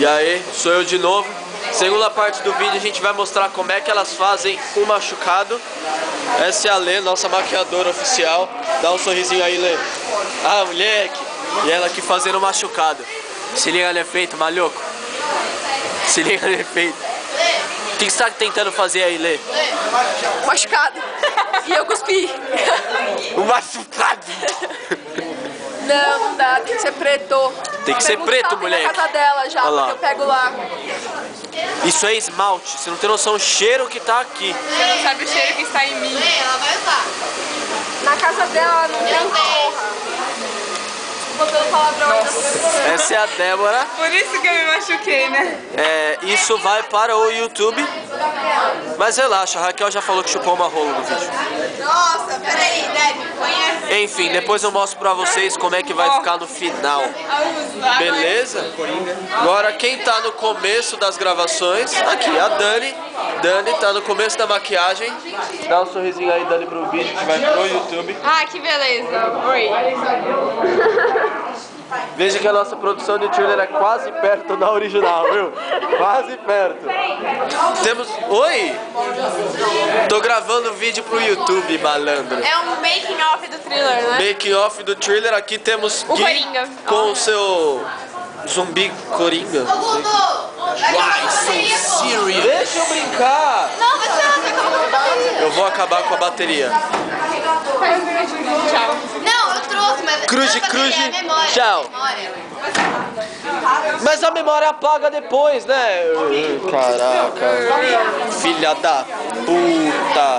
E aí, sou eu de novo. Segunda parte do vídeo a gente vai mostrar como é que elas fazem o machucado. Essa é a Lê, nossa maquiadora oficial. Dá um sorrisinho aí, Lê. Ah, moleque! E ela aqui fazendo o machucado. Se liga no efeito, malhoco. Se liga no efeito. O que você tá tentando fazer aí, Lê? Machucado. E eu cuspi. O machucado! Não dá, tem que ser preto. Tem que ser preto, moleque. Na casa dela já, porque eu pego lá. Isso é esmalte, você não tem noção do cheiro que tá aqui. Você não sabe o cheiro que está em mim. Ela vai usar. Na casa dela não tem porra. Botando palavrão aí na sua. Essa é a Débora. Por isso que eu me machuquei, né? Isso vai para o YouTube. Mas relaxa, a Raquel já falou que chupou uma rola no vídeo. Nossa, peraí, Deb, põe Enfim, depois eu mostro pra vocês como é que vai ficar no final. Beleza? Agora quem tá no começo das gravações, aqui a Dani. Dani tá no começo da maquiagem. Dá um sorrisinho aí, Dani, pro vídeo que vai pro YouTube. Ah, que beleza. Oi. Veja que a nossa produção de trailer é quase perto da original, viu? Quase perto. Temos... Oi! Tô gravando vídeo pro YouTube, malandro. É um making off do thriller, né? Making off do thriller. Aqui temos O Gui Coringa. com o seu zumbi Coringa. Why so serious? Deixa eu brincar! Não, você acabou com a bateria. Eu vou acabar com a bateria. Tchau. Não, eu trouxe, mas... Cruz, não, cruz, bateria, é memória, tchau. memória. Mas a memória apaga depois, né? Caraca. Filha da puta.